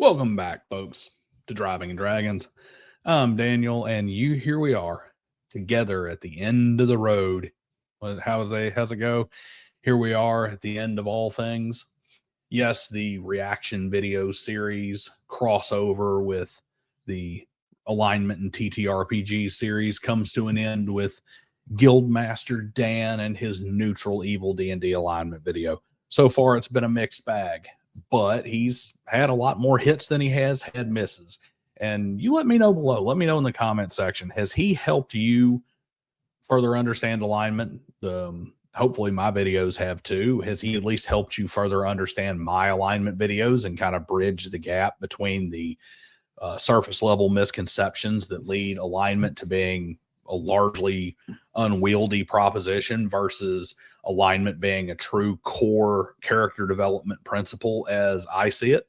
Welcome back, folks, to Driving Dragons. I'm Daniel, and here we are together at the end of the road. How's it go? Here we are at the end of all things. Yes, the reaction video series crossover with the alignment and TTRPG series comes to an end with Guildmaster Dan and his neutral evil D&D alignment video. So far, it's been a mixed bag, but he's had a lot more hits than he has had misses. And you let me know below. Let me know in the comment section. Has he helped you further understand alignment? Hopefully my videos have too. Has he at least helped you further understand my alignment videos and kind of bridge the gap between the surface level misconceptions that lead alignment to being a largely unwieldy proposition versus alignment being a true core character development principle as I see it?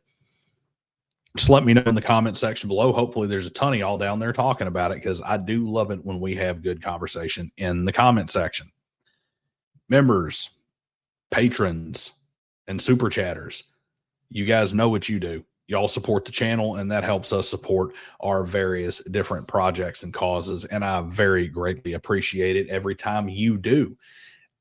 Just let me know in the comment section below. Hopefully there's a ton of y'all down there talking about it, because I do love it when we have good conversation in the comment section. Members, patrons, and super chatters, you guys know what you do. Y'all support the channel, and that helps us support our various different projects and causes, and I very greatly appreciate it every time you do.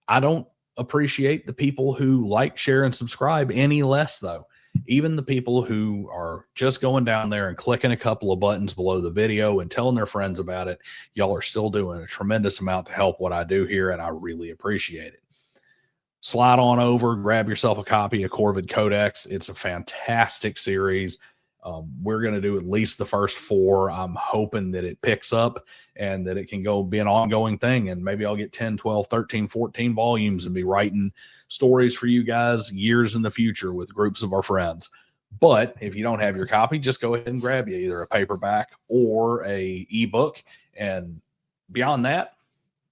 I don't appreciate the people who like, share, and subscribe any less, though. Even the people who are just going down there and clicking a couple of buttons below the video and telling their friends about it, y'all are still doing a tremendous amount to help what I do here, and I really appreciate it. Slide on over, grab yourself a copy of Corvid Codex. It's a fantastic series. We're going to do at least the first 4. I'm hoping that it picks up and that it can go be an ongoing thing. And maybe I'll get 10, 12, 13, 14 volumes and be writing stories for you guys years in the future with groups of our friends. But if you don't have your copy, just go ahead and grab you either a paperback or a ebook. And beyond that,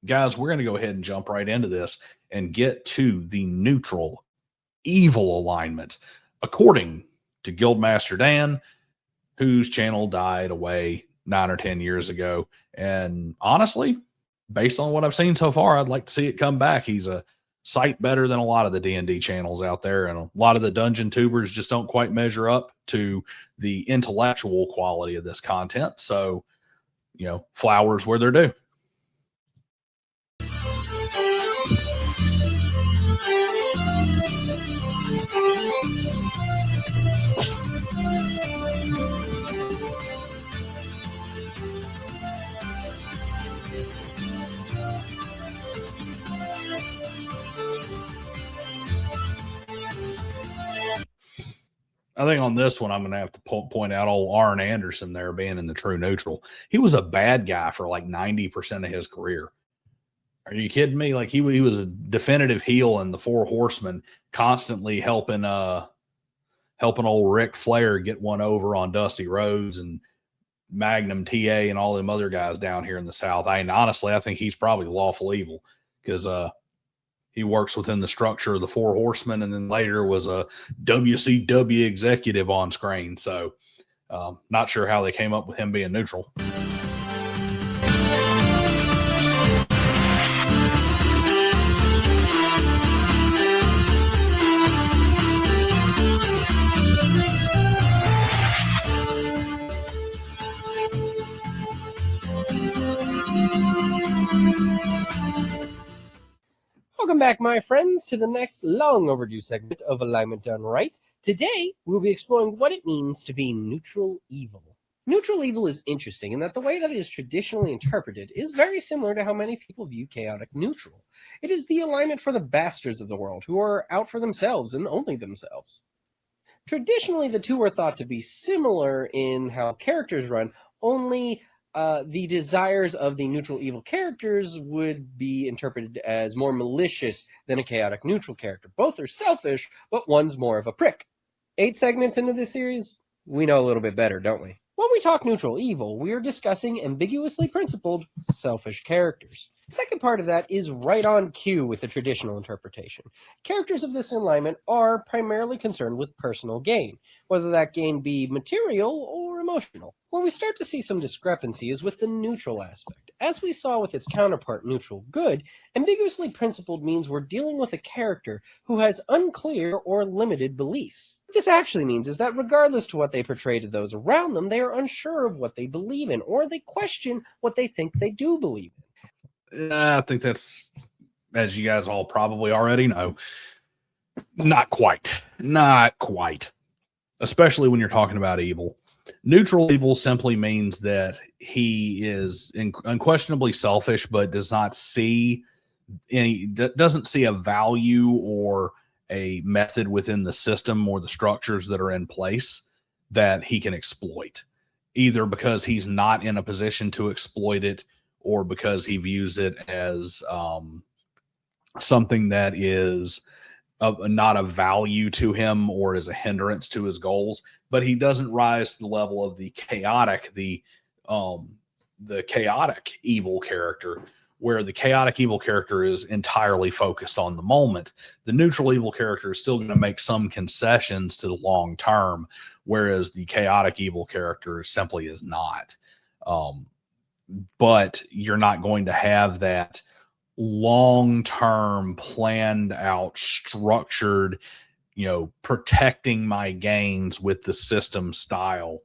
guys, we're going to go ahead and jump right into this and get to the neutral evil alignment, according to Guildmaster Dan, whose channel died away 9 or 10 years ago. And honestly, based on what I've seen so far, I'd like to see it come back. He's a sight better than a lot of the D&D channels out there, and a lot of the dungeon tubers just don't quite measure up to the intellectual quality of this content. So, flowers where they're due. I think on this one, I'm going to have to point out old Arn Anderson there being in the true neutral. He was a bad guy for like 90% of his career. Are you kidding me? Like he was a definitive heel in the Four Horsemen, constantly helping old Ric Flair get one over on Dusty Rhodes and Magnum TA and all them other guys down here in the South. Honestly, I think he's probably lawful evil, because he works within the structure of the Four Horsemen, and then later was a WCW executive on screen. So not sure how they came up with him being neutral. Welcome back, my friends, to the next long overdue segment of Alignment Done Right. Today, we'll be exploring what it means to be neutral evil. Neutral evil is interesting in that the way that it is traditionally interpreted is very similar to how many people view chaotic neutral. It is the alignment for the bastards of the world, who are out for themselves and only themselves. Traditionally, the two are thought to be similar in how characters run, only the desires of the neutral evil characters would be interpreted as more malicious than a chaotic neutral character. Both are selfish, but one's more of a prick. 8 segments into this series, we know a little bit better, don't we? When we talk neutral evil, we are discussing ambiguously principled, selfish characters. The second part of that is right on cue with the traditional interpretation. Characters of this alignment are primarily concerned with personal gain, whether that gain be material or emotional. Where we start to see some discrepancy is with the neutral aspect. As we saw with its counterpart, neutral good, ambiguously principled means we're dealing with a character who has unclear or limited beliefs. What this actually means is that regardless to what they portray to those around them, they are unsure of what they believe in, or they question what they think they do believe in. I think that's, as you guys all probably already know, not quite. Not quite. Especially when you're talking about evil. Neutral evil simply means that he is unquestionably selfish, but doesn't see a value or a method within the system or the structures that are in place that he can exploit, either because he's not in a position to exploit it or because he views it as something that is not of value to him or as a hindrance to his goals. But he doesn't rise to the level of the chaotic evil character, where the chaotic evil character is entirely focused on the moment. The neutral evil character is still going to make some concessions to the long term, whereas the chaotic evil character simply is not. But you're not going to have that long-term, planned out, structured, protecting my gains with the system style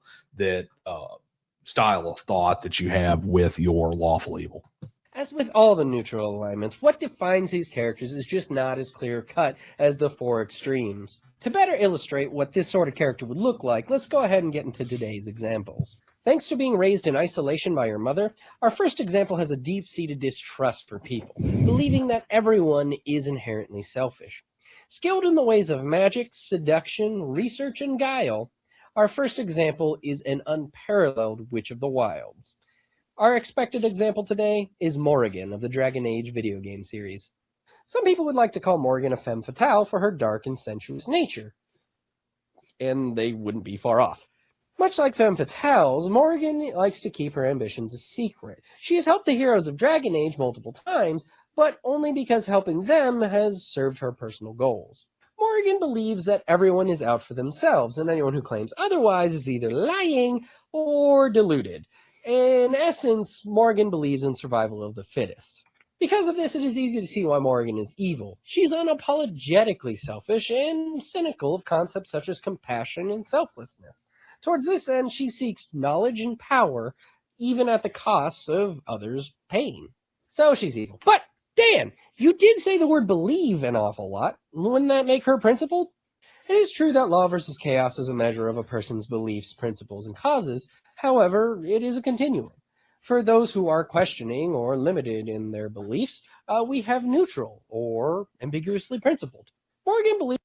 of thought that you have with your lawful evil. As with all the neutral alignments, what defines these characters is just not as clear-cut as the four extremes. To better illustrate what this sort of character would look like, let's go ahead and get into today's examples. Thanks to being raised in isolation by your mother, our first example has a deep-seated distrust for people, believing that everyone is inherently selfish. Skilled in the ways of magic, seduction, research, and guile, our first example is an unparalleled Witch of the Wilds. Our expected example today is Morrigan of the Dragon Age video game series. Some people would like to call Morrigan a femme fatale for her dark and sensuous nature, and they wouldn't be far off. Much like femme fatales, Morrigan likes to keep her ambitions a secret. She has helped the heroes of Dragon Age multiple times, but only because helping them has served her personal goals. Morrigan believes that everyone is out for themselves, and anyone who claims otherwise is either lying or deluded. In essence, Morrigan believes in survival of the fittest. Because of this, it is easy to see why Morrigan is evil. She's unapologetically selfish and cynical of concepts such as compassion and selflessness. Towards this end, she seeks knowledge and power, even at the cost of others' pain. So she's evil. But, Dan, you did say the word believe an awful lot. Wouldn't that make her principled? It is true that law versus chaos is a measure of a person's beliefs, principles, and causes. However, it is a continuum. For those who are questioning or limited in their beliefs, we have neutral or ambiguously principled. Morrigan believes.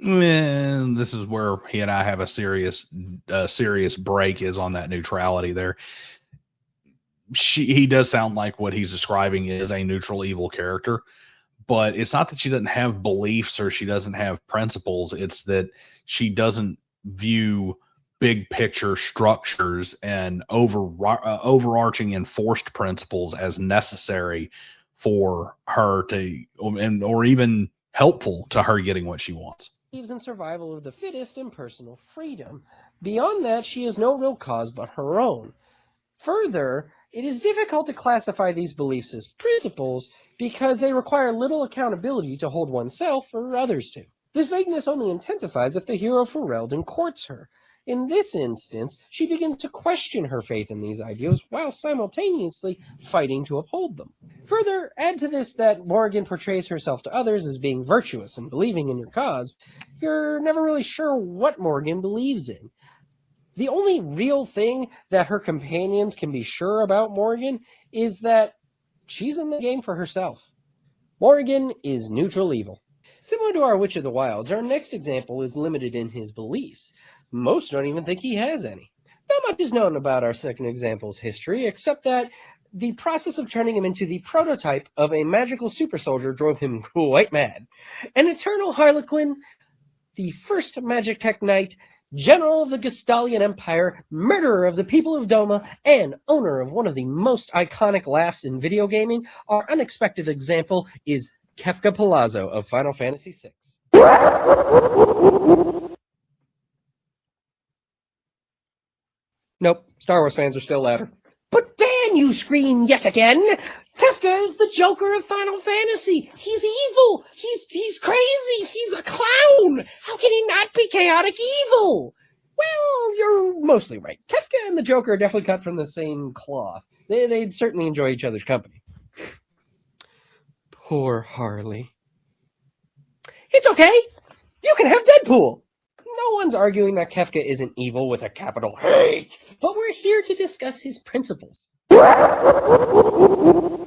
And this is where he and I have a serious break, is on that neutrality there. He does sound like what he's describing is a neutral evil character, but it's not that she doesn't have beliefs or she doesn't have principles. It's that she doesn't view big picture structures and overarching enforced principles as necessary for her to, or even helpful to her getting what she wants. Believes in survival of the fittest and personal freedom. Beyond that, she has no real cause but her own. Further, it is difficult to classify these beliefs as principles because they require little accountability to hold oneself or others to. This vagueness only intensifies if the hero Ferelden courts her. In this instance, she begins to question her faith in these ideals while simultaneously fighting to uphold them. Further, add to this that Morrigan portrays herself to others as being virtuous and believing in your cause. You're never really sure what Morrigan believes in. The only real thing that her companions can be sure about Morrigan is that she's in the game for herself. Morrigan is neutral evil. Similar to our Witch of the Wilds, our next example is limited in his beliefs. Most don't even think he has any. Not much is known about our second example's history, except that the process of turning him into the prototype of a magical super soldier drove him quite mad. An eternal harlequin, the first magic tech knight, general of the Gestalian Empire, murderer of the people of Doma, and owner of one of the most iconic laughs in video gaming, our unexpected example is Kefka Palazzo of Final Fantasy VI. Nope, Star Wars fans are still louder. But Dan, you scream yet again! Kefka is the Joker of Final Fantasy! He's evil! He's crazy! He's a clown! How can he not be chaotic evil? Well, you're mostly right. Kefka and the Joker are definitely cut from the same cloth. They'd certainly enjoy each other's company. Poor Harley. It's okay! You can have Deadpool! No one's arguing that Kefka isn't evil with a capital H, but we're here to discuss his principles. You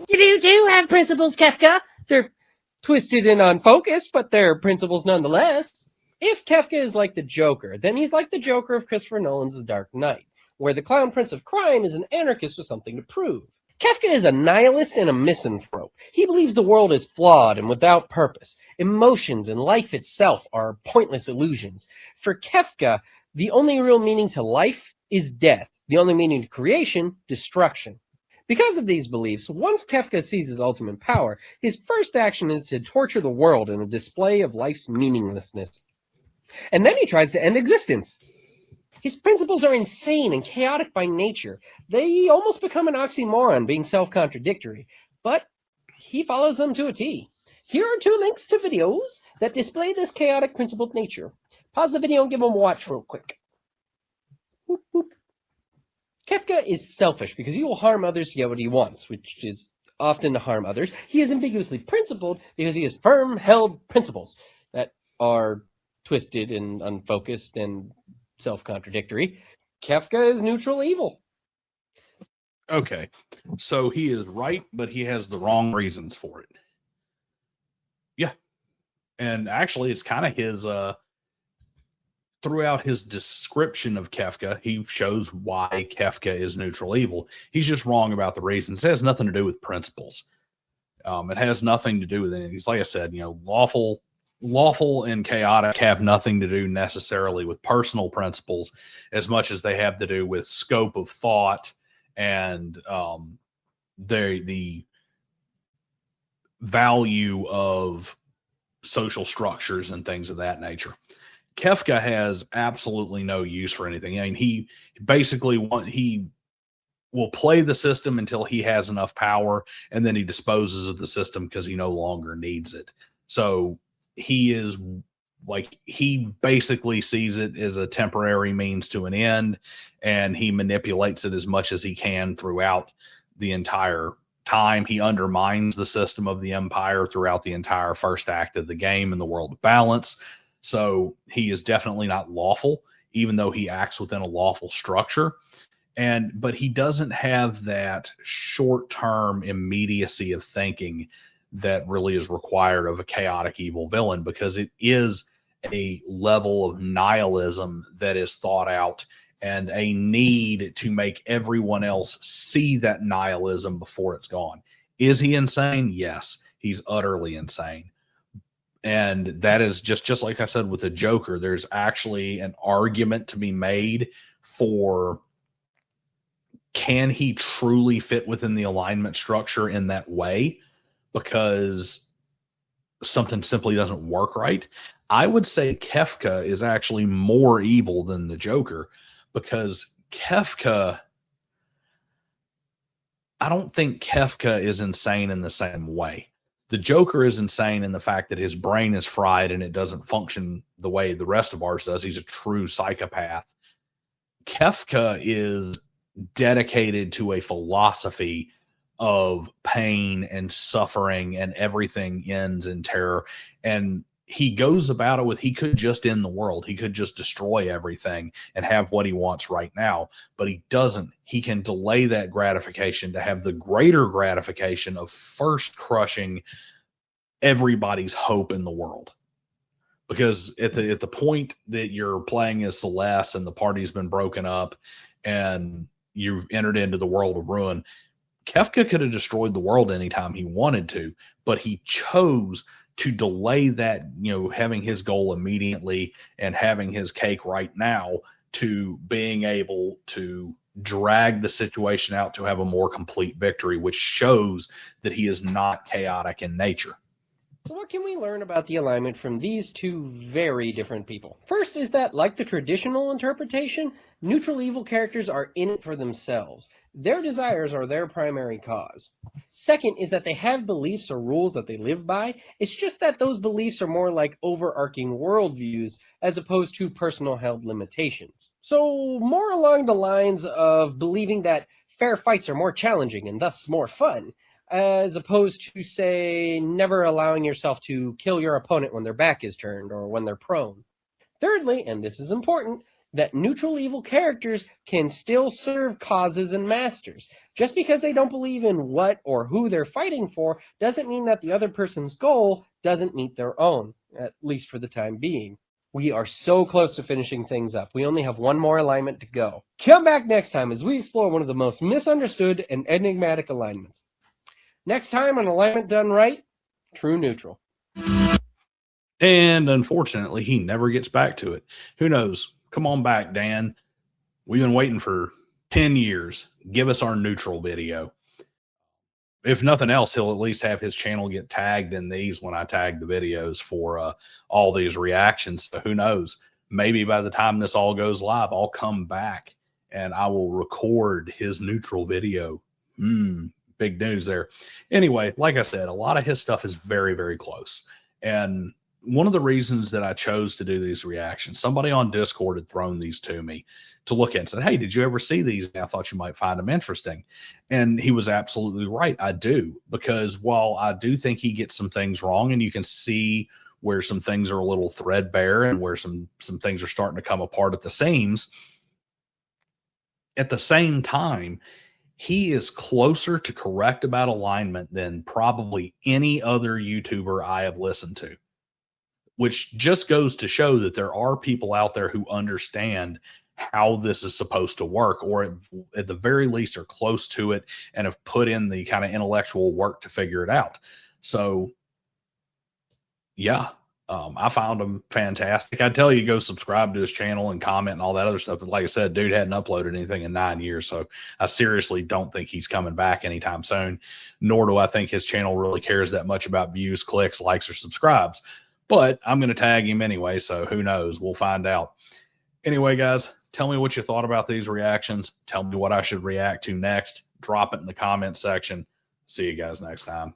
do too have principles, Kefka. They're twisted and unfocused, but they're principles nonetheless. If Kefka is like the Joker, then he's like the Joker of Christopher Nolan's The Dark Knight, where the clown prince of crime is an anarchist with something to prove. Kefka is a nihilist and a misanthrope. He believes the world is flawed and without purpose. Emotions and life itself are pointless illusions. For Kefka, the only real meaning to life is death. The only meaning to creation, destruction. Because of these beliefs, once Kefka sees his ultimate power, his first action is to torture the world in a display of life's meaninglessness. And then he tries to end existence. His principles are insane and chaotic by nature. They almost become an oxymoron, being self-contradictory. But he follows them to a T. Here are 2 links to videos that display this chaotic principled nature. Pause the video and give them a watch real quick. Boop, boop. Kefka is selfish because he will harm others to get what he wants, which is often to harm others. He is ambiguously principled because he has firm-held principles that are twisted and unfocused and self-contradictory. Kefka is neutral evil. Okay, so he is right, but he has the wrong reasons for it. Yeah, and actually, it's kind of his. Throughout his description of Kefka, he shows why Kefka is neutral evil. He's just wrong about the reasons. It has nothing to do with principles. It has nothing to do with anything. It's like I said, lawful and chaotic have nothing to do necessarily with personal principles as much as they have to do with scope of thought and the value of social structures and things of that nature. Kefka has absolutely no use for anything. I mean, he will play the system until he has enough power, and then he disposes of the system because he no longer needs it. So he basically sees it as a temporary means to an end, and he manipulates it as much as he can throughout the entire time. He undermines the system of the Empire throughout the entire first act of the game in the World of Balance. So he is definitely not lawful, even though he acts within a lawful structure. But he doesn't have that short-term immediacy of thinking that really is required of a chaotic evil villain, because it is a level of nihilism that is thought out and a need to make everyone else see that nihilism before it's gone. Is he insane? Yes, he's utterly insane. And that is just like I said with the Joker, there's actually an argument to be made for, can he truly fit within the alignment structure in that way? Because something simply doesn't work right. I would say Kefka is actually more evil than the Joker, because I don't think Kefka is insane in the same way. The Joker is insane in the fact that his brain is fried and it doesn't function the way the rest of ours does. He's a true psychopath. Kefka is dedicated to a philosophy of pain and suffering, and everything ends in terror. And he goes about it with, he could just end the world. He could just destroy everything and have what he wants right now, but he doesn't. He can delay that gratification to have the greater gratification of first crushing everybody's hope in the world. Because at the point that you're playing as Celeste and the party's been broken up and you've entered into the world of ruin, Kefka could have destroyed the world anytime he wanted to, but he chose to delay that, having his goal immediately and having his cake right now, to being able to drag the situation out to have a more complete victory, which shows that he is not chaotic in nature. So what can we learn about the alignment from these two very different people? First is that, like the traditional interpretation, neutral evil characters are in it for themselves. Their desires are their primary cause. Second is that they have beliefs or rules that they live by. It's just that those beliefs are more like overarching worldviews as opposed to personal held limitations. So more along the lines of believing that fair fights are more challenging and thus more fun, as opposed to, say, never allowing yourself to kill your opponent when their back is turned or when they're prone. Thirdly, and this is important, that neutral evil characters can still serve causes and masters. Just because they don't believe in what or who they're fighting for doesn't mean that the other person's goal doesn't meet their own, at least for the time being. We are so close to finishing things up. We only have one more alignment to go. Come back next time as we explore one of the most misunderstood and enigmatic alignments. Next time on Alignment Done Right, True Neutral. And unfortunately, he never gets back to it. Who knows? Come on back, Dan. We've been waiting for 10 years. Give us our neutral video. If nothing else, he'll at least have his channel get tagged in these when I tag the videos for all these reactions. So who knows? Maybe by the time this all goes live, I'll come back and I will record his neutral video. Big news there. Anyway, like I said, a lot of his stuff is very, very close. And one of the reasons that I chose to do these reactions, somebody on Discord had thrown these to me to look at and said, hey, did you ever see these? And I thought you might find them interesting. And he was absolutely right. I do, because while I do think he gets some things wrong, and you can see where some things are a little threadbare and where some things are starting to come apart at the seams, at the same time, he is closer to correct about alignment than probably any other YouTuber I have listened to, which just goes to show that there are people out there who understand how this is supposed to work, or at the very least are close to it and have put in the kind of intellectual work to figure it out. So, yeah, I found him fantastic. I tell you, go subscribe to his channel and comment and all that other stuff. But like I said, dude hadn't uploaded anything in 9 years. So I seriously don't think he's coming back anytime soon, nor do I think his channel really cares that much about views, clicks, likes, or subscribes. But I'm going to tag him anyway, so who knows? We'll find out. Anyway, guys, tell me what you thought about these reactions. Tell me what I should react to next. Drop it in the comment section. See you guys next time.